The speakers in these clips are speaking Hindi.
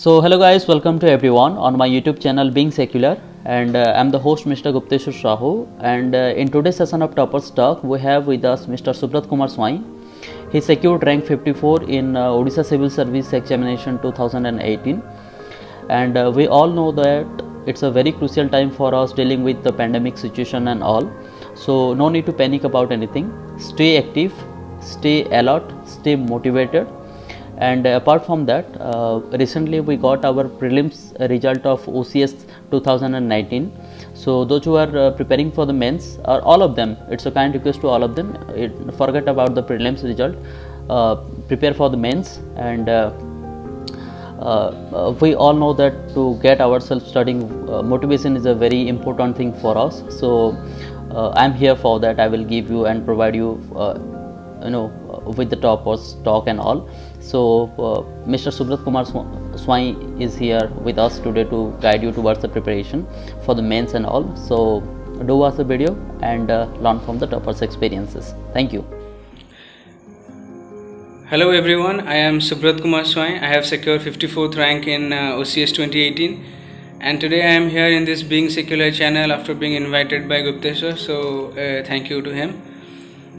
So hello guys, welcome to everyone on my YouTube channel Being Secular, and I'm the host Mr. Gupteshwar Sahu, and in today's session of Toppers Talk we have with us Mr. Subrat Kumar Swain. He secured rank 54 in Odisha Civil Service Examination 2018, and we all know that it's a very crucial time for us dealing with the pandemic situation and all. So no need to panic about anything. Stay active, stay alert, stay motivated. And apart from that, recently we got our prelims result of OCS 2019. So those who are preparing for the mains, or all of them, it's a kind request to all of them, forget about the prelims result, prepare for the mains. And we all know that to get ourselves studying, motivation is a very important thing for us. So I'm here for that. I will give you and provide you with the toppers talk and all. So Mr. Subrat Kumar Swain is here with us today to guide you towards the preparation for the mains and all. So do watch the video and learn from the toppers experiences. Thank you. Hello everyone, I am Subrat Kumar Swain. I have secured 54th rank in OCS 2018, and today I am here in this Being Secular channel after being invited by Gupteshwar, so thank you to him.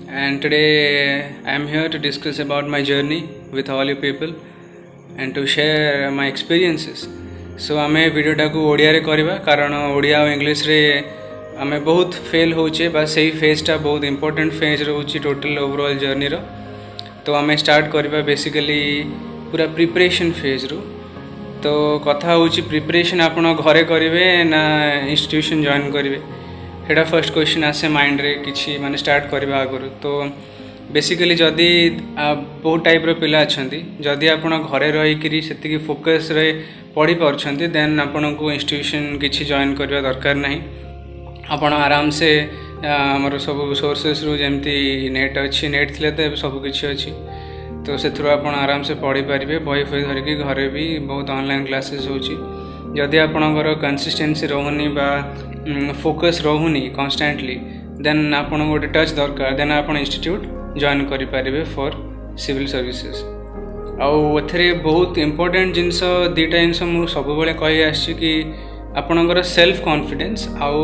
And today I am here to discuss about my journey with all you people and to share my experiences. So आमे वीडियो टाको ओडिया रे करिबा, कारण ओडिया और इंग्लिश रे आमे बहुत फेल होचे, बस सही फेज टा बहुत इंपोर्टेंट फेज रहउची टोटल ओवरऑल जर्नी रो. तो आमे स्टार्ट करिबा बेसिकली पूरा प्रिपरेशन फेज रो. तो कथा होची प्रिपरेशन आपण घरे करिवे ना इंस्टीट्यूशन जॉइन करिवे, हेडा फर्स्ट क्वेश्चन आसे माइंड रे किछि माने स्टार्ट करबा आगुरु. तो बेसिकली जदि बहुत टाइप रो पिला अछंती, जदि आपण घरे रही करी सेति फोकस रे पढ़ी परछंती, देन आपण को इंस्टीट्यूशन किछि जॉइन करबा दरकार नाही. आपण आराम से हमर सब सोर्सेस रो जेमती नेट अछि, नेट थिले त सब किछि अछि, तो सेथरो आपण आराम से पढ़ी परिबे. बही फई धरि कि घरे भी बहुत ऑनलाइन क्लासेस होछि. जदि आपणकर कंसिस्टेंसी रहूनी बा फोकस रहूनी कन्स्टांटली, देन आपण गोटे टच दरकार, देन आपण इंस्टीट्यूट जॉइन करि परिबे फॉर सिविल सर्विसेस. आउ एथरे बहुत इंपोर्टेंट जिनस दुटा जिनस मु सब बेले कहि आछि कि आपणकर सेल्फ कॉन्फिडेंस आउ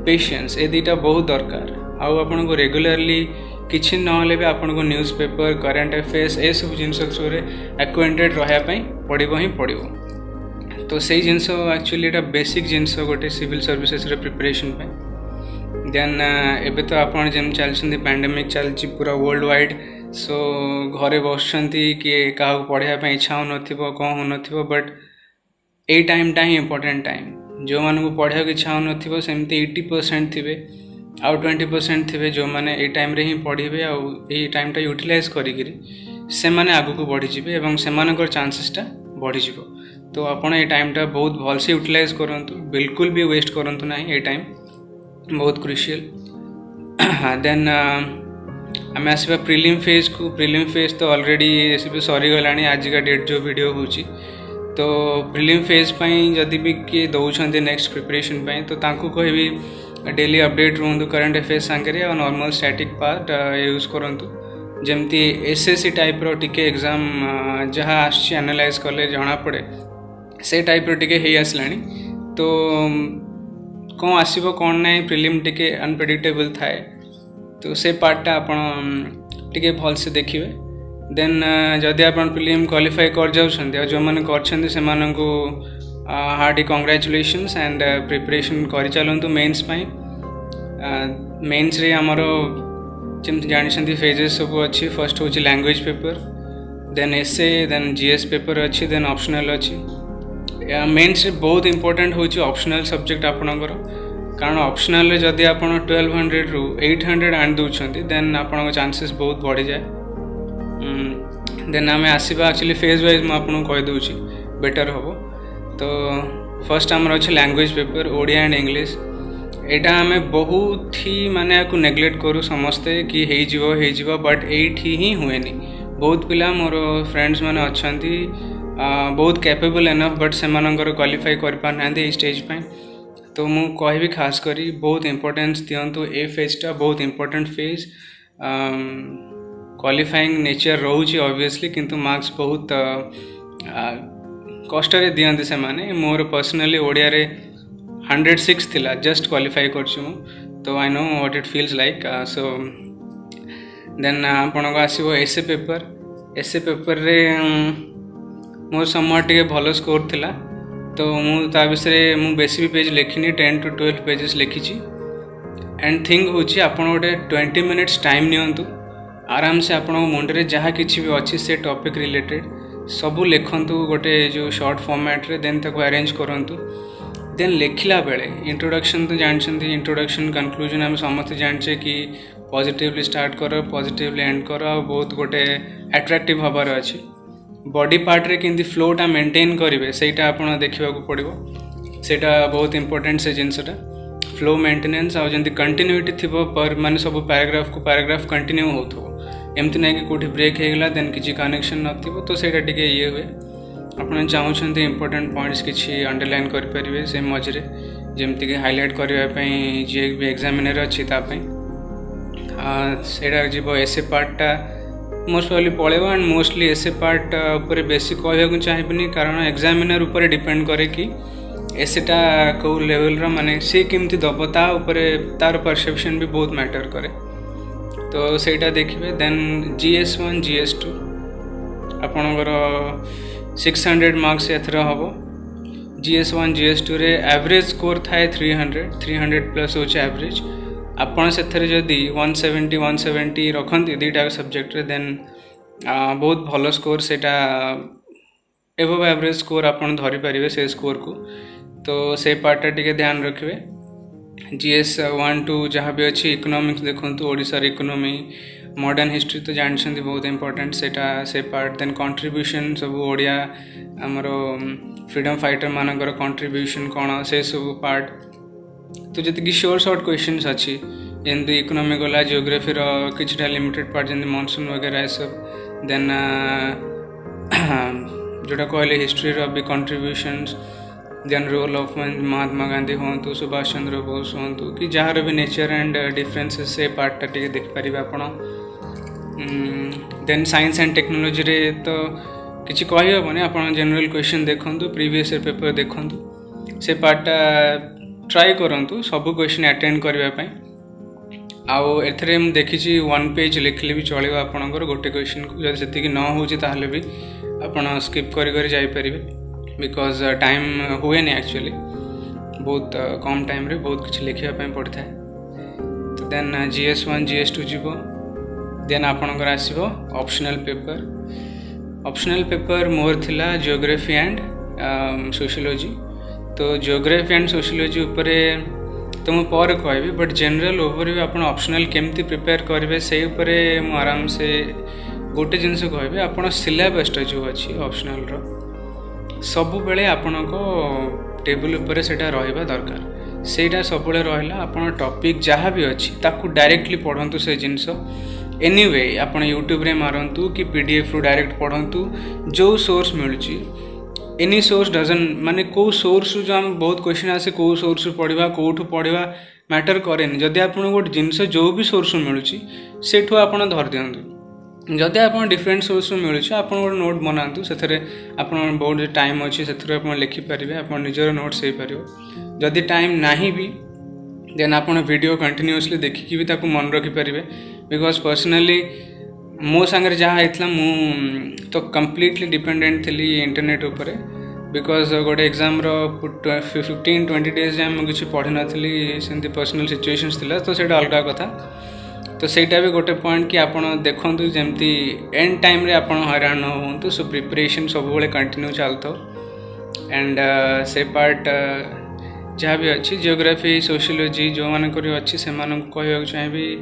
पेशेंस, ए दुटा बहुत दरकार. आउ आपण को रेगुलरली किछि नहले भी आपण को न्यूज़ पेपर, करंट अफेयर्स ए सब जिनस रे एक्वेंटेड रहया पई पड़िबो ही पड़िबो. तो सही जिनस एक्चुअली एटा बेसिक जिनस गोटे सिविल सर्विसेस रे प्रिपरेशन पे. देन एबे तो आपण जेम चलछंती पैंडेमिक चलछि पूरा वर्ल्ड वाइड. सो घरे बसछंती कि का पढ़िया पे इच्छा हो नथिबो, कोन हो नथिबो, बट ए टाइम टा ही इंपोर्टेंट टाइम. जो मान को पढ़िया के इच्छा हो नथिबो सेमती 80% थिबे, आउ 20% थिबे जो माने ए टाइम रे ही पढ़िबे, आउ ए टाइम टा यूटिलाइज करि करी से माने आगु को बढ़ी जिबे एवं से मानकर चांसेस टा बढ़ी जिवो. तो आपण ए टाइम टा बहुत भल से यूटिलाइज करंतु, बिल्कुल भी वेस्ट करंतु नाही. ए टाइम बहुत क्रुशियल. देन आमे आसीबा प्रीलिम फेज को. प्रीलिम फेज तो ऑलरेडी सरी गलानी आज का डेट जो वीडियो होची. तो प्रीलिम फेज पई जदि भी के दउछंती नेक्स्ट प्रिपरेशन पई, तो तांको कहबी डेली अपडेट रहंतु करंट अफेयर्स संगे और नॉर्मल स्टैटिक पार्ट यूज करंतु. जेमती एसएससी टाइप रो टिके एग्जाम जहाँ आछि एनालाइज कले जणा पड़े, से टाइप रो टिके हे आसलानी. तो कौन आसीबो कौन नाही प्रीलिम टिके अनप्रेडिक्टेबल थाए. तो से पार्टा आपण टिके भल से देखिबे. देन जदि आपण प्रीलिम क्वालिफाई कर जाउछंती, और जो माने करछंती से माननको हार्डी कांग्रेचुलेशंस एंड प्रिपरेशन करि चलंतु मेंस पई. मेंस रे हमरो जेम जानिछंती फेजेस सब अछि. फर्स्ट होची लैंग्वेज पेपर, देन एसे, देन जीएस पेपर अछि, देन ऑप्शनल अछि. मेन्स रे बहुत इंपोर्टेंट होची ऑप्शनल सब्जेक्ट आपणकर, कारण ऑप्शनल रे जदि आपण 1200 रु 800 आन दउछंती, देन आपणक चांसेस बहुत बढ़ी जाए. देन आमे आसीबा एक्चुअली फेज वाइज म आपन कहि दउची बेटर होबो. तो फर्स्ट हमर अछि language paper, Odia and English. एटा हमें बहुत ही माने को नेग्लेक्ट करू समस्ते कि हे जिवो, बट एठी ही हुएनी. बहुत पिला मोर फ्रेंड्स माने अछंती बहुत कैपेबल एनफ, बट से मानकर क्वालिफाई कर पार नांदी स्टेज पे. तो मु कहबी खास करी बहुत इंपोर्टेंस दियंतु. ए फेज टा बहुत इंपोर्टेंट फेज. क्वालिफाइंग नेचर रोची ऑब्वियसली, किंतु मार्क्स बहुत कष्ट दिखती से माने मोर पर्सनली ओडिया रे 106 थिला जस्ट क्वालिफाई करछु तो I know what it feels like so then आपण को आसीबो एसे पेपर रे मोर समझ टे भल स्कोर थिला तो मुझे विषय मु बेसी भी पेज लिखिनी 10 to 12 पेजेस लिखी एंड थिंक हूँ आप गोटे 20 मिनिट्स टाइम नियंतु आराम से आपण मुंडे जहाँ किसी भी अच्छी से टॉपिक रिलेटेड सबू लिखंतु गोटे जो शॉर्ट फॉर्मेट रे देन ताको अरेंज करंतु देन लिखला बेले इंट्रोडक्शन तो जानते इंट्रोडक्शन कंक्लूजन आम समस्त जानचे कि पॉजिटिवली स्टार्ट कर पॉजिटिवली एंड कर बहुत गोटे अट्रैक्टिव हबार अच्छी बॉडी पार्ट रे किंती फ्लोटा मेंटेन करेंगे सेटा आपन देखा पड़ो सेटा बहुत इंपोर्टेंट से जिनसटा फ्लो मेंटेनेंस आ जंती कंटिन्यूटी थिबो पर माने सब पैराग्राफ को पैराग्राफ कंटिन्यू होथो एमती ना कि कोठी ब्रेक हेगला देन किछि कनेक्शन नथिबो तो सेटा टिके ये हुए आपन चाहउछन्ते इंपोर्टेंट पॉइंट्स किछि अंडरलाइन कर परिबे से मझरे जेमती कि हाईलाइट करबा पई जे भी एग्जामिनर अछि ता पई सेटा जीवो एसे पार्टटा मोस्ट वाली पड़ेगा एंड मोस्टली एसे पार्ट ऊपर बेसी कहवाक चाहिए कारण एग्जामिनर ऊपर डिपेंड करे कि एसेटा कौ लेवल माने सी केमती दब तार परसेप्शन भी बहुत मैटर करे तो सेटा देखिए देन GS1 GS2 आपणकर 600 मार्क्स एथर हम GS1 GS2 रे एवरेज स्कोर थाए 300 प्लस हो एवरेज आपन से जदि 170 रखती दुईटा सब्जेक्ट रे देन बहुत भल स्कोर सेटा एबव एवरेज स्कोर आपन धरी पारिबे से स्कोर को तो से पार्टा टिके ध्यान रखिए GS1 2 जहाँ भी अच्छी इकोनॉमिक्स देखंतु ओडिसा इकोनॉमी मॉडर्न हिस्ट्री तो जानते बहुत इंपोर्टेंट सेटा से पार्ट देन कंट्रीब्यूशन सब ओडिया आमर फ्रीडम फाइटर मानकर कंट्रीब्यूशन कौन से सब पार्ट तो जी शॉर्ट क्वेश्चंस अच्छी जमी इकोनॉमी गला जियोग्राफी किछटा लिमिटेड पार्ट जमी मॉनसून वगैरह सब देन जोटा कहले हिस्ट्री भी contributions then role of Mahatma Gandhi हूँ तो सुभाष चंद्र बोस हूँ कि जार भी नेचर एंड डिफरेंसेस से पार्टा टे देखिपारे आपण देन साइंस एंड टेक्नोलॉजी रे तो किसी कहीहबनी आप जनरल क्वेश्चन देखूँ प्रीवियस ईयर पेपर देखूँ से पार्टा ट्राई करूँ सब क्वेश्चन अटेंड करने आउ एथरे मु देखी 1 पेज लिखले भी चलो आपंकर गोटे क्वेश्चन को जब से न हो भी आपड़ स्किप करें बिकॉज टाइम हुए नहीं एक्चुअली बहुत कम टाइम रे बहुत किसी लिखापी पड़ता है तो देन GS1 GS2 जीव देन आपणकर आसो ऑप्शनल पेपर मोर थिला जियोग्राफी एंड सोशियोलॉजी तो जियोग्राफी एंड सोशियोलॉजी उपरे तो मु पर कहबी बट जनरल ओवरव्यू आप ऑप्शनल केमती प्रिपेयर करेंगे से उपरे मु आराम से गोटे जिनस कहबी आप सिलेबसटा जो अच्छी ऑप्शनल रो सबु बेले आपण को टेबल ऊपर सेटा रहिबा दरकार सेटा सब रहा आपण टॉपिक जहाँ भी अच्छी ताकू डायरेक्टली पढ़ंतु से जिनस एनीवे आपण यूट्यूब रे मारंतु कि PDF रू डायरेक्ट पढ़ंतु जो सोर्स मिलुची एनी सोर्स डजन माने को सोर्स जो हम बहुत क्वेश्चन आसे को सोर्स पढ़ा कौटू पढ़ा मैटर करेनि जदि आप गोटे जिनस जो भी सोर्स मिलूँ सेठू आप धर दिंतु जदि आप डिफरेंट सोर्स मिलूँ आप गोटे नोट बनातु से आप बहुत टाइम अच्छी से आप लिखिपारे आप निजर नोट्स हो पार जदि टाइम नहीं भी देन आप वीडियो कंटिन्यूअसली देखिकी भी ताकू मन रखिपारे बिकॉज पर्सनली मो सांगे जहाँ होता मु तो कम्प्लीटली डिपेंडेंट थी इंटरनेट उपरे बिकॉज गोटे एग्जाम 15-20 डेज जाए मुझे किसी पढ़ी नी से पर्सनल सिचुएशंस थिला तो सेटा अलग कथा तो सेटा भी गोटे पॉइंट कि आप देखूँ जमती एंड टाइम रे आप हैरान न हूँ सो प्रिपरेशन सब कंटिन्यू चलता एंड से पार्ट जहाँ भी अच्छी जियोग्राफी सोशियोलॉजी जो मान अच्छी से कहवाक चाहिए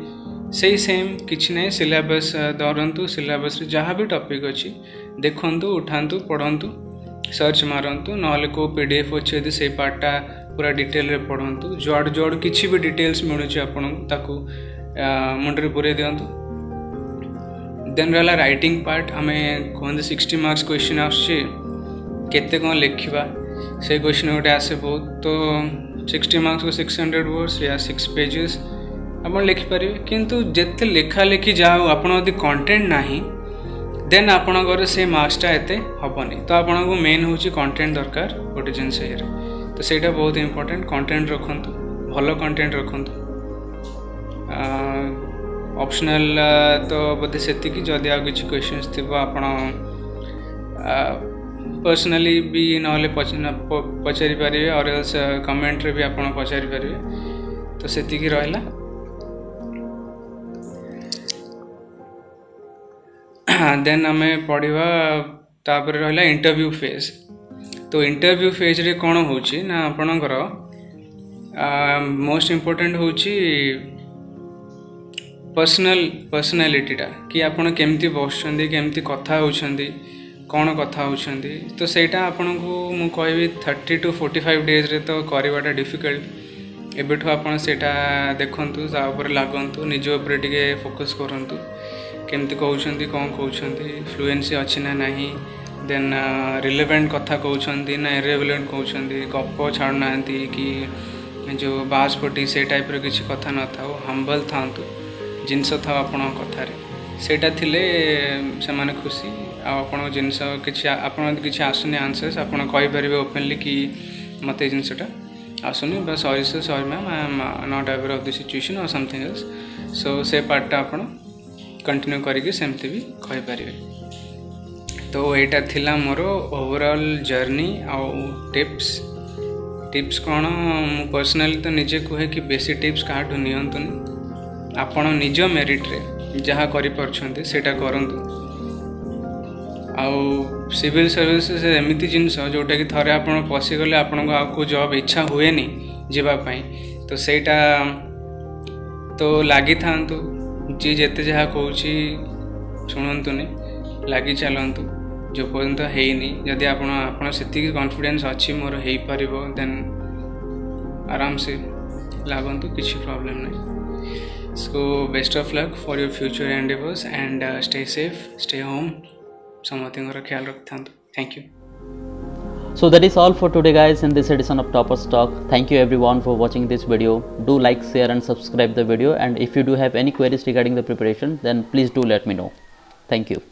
से सेम किसी ना सिलेबस धरतु सिलेबस जहाँ भी टॉपिक अच्छी देखु उठातु पढ़ंतु सर्च मारतु ना को PDF अच्छे यदि से पार्टा पूरा डिटेल रे पढ़ंतु जुआड़ किसी भी डिटेल्स मिलूँ आपको मुंडे पूरे दिंतु देन रहा राइटिंग पार्ट आम कहते 60 मार्क्स क्वेश्चन आसते कौन लिखा से क्वेश्चन गोटे आसे बहुत तो 60 मार्क्स को 600 वर्ड्स या 6 पेजेस आप लिखिपारे किंतु जिते लेखा लेखि जाओ आप कंटेंट ना देन आपणकर से मार्क्सटा एते हेनी तो आपन को मेन हूँ कंटेंट दरकार गोटे जिनस ये तो ସେଇଟା बहुत इंपोर्टेंट कंटेंट रखु भल कंटेंट रखु ऑप्शनल तो बोधे से जदि आ किसी क्वेश्चंस थी आप पर्सनली भी ना पचारि पारे और एल्स कमेंट रे भी आप पचारि पारे तो से रहा देन आम पढ़ा तापर रहा इंटरव्यू फेज तो इंटरव्यू फेज रे कौन होची ना आपणकर मोस्ट इम्पोर्टेंट होची पर्सनालिटीटा कि आपन केमती बसुंदी केमती कथा होउछंदी कौन कथा होउछंदी तो सेटा आपन को मु कहबी 30 to 45 डेज रे तो करवाटा डिफिकल्ट एबेठु आपन सेटा देखंतु ता ऊपर लागंतु निज ऊपर टिके फोकस करंतु केमती कहउछंदी कौन कहउछंदी फ्लुएंसी अछि ना नाही देन रिलेवेंट कथा कहउछंदी ना इरेलेवेंट कहउछंदी गप छाड़ नांती कि जो बासपटी से टाइप रो किछि कथा न थाओ हम्बल थांतु जिनस था आपण कथार सेटा थिले से माने खुशी आपण जिनस किछि आपण किछि आसुनी आंसर्स आपण कहि परिबे ओपनली कि मते जिनसटा आसुनी बस sorry ma'am I am not aware of the situation और समथिंग एल्स सो से पार्टटा आपण कंटिन्यू करिके सेमती भी कहि परिबे तो एटा थिला मोर ओवरऑल जर्नी आ टिप्स कौन मु पर्सनली तो निजे कहे कि बेसी टिप्स काठू नियंतुनी आपण निज मेरिट रे जहाँ करि परछन्ते सेटा करंतु आउ सिविल सर्विसेस एमिति जिनस जोटा कि थरे आपण पसिगले आपण को जॉब इच्छा हुए नी जीवा पई तो सेटा तो लागि थांतु जी जेते जहाँ कहूची शुणुनी लगी चलतु जो पर्यंत हैनी जदि आपण से कॉन्फिडेंस अच्छी मोर हो पार देन आराम से लागंतु किसी प्रॉब्लम नहीं so best of luck for your future endeavours and stay safe stay home something ख्याल रखता thank you So that is all for today guys in this edition of Toppers Talk. Thank you everyone for watching this video. Do like, share and subscribe the video, and if you do have any queries regarding the preparation then please do let me know. Thank you.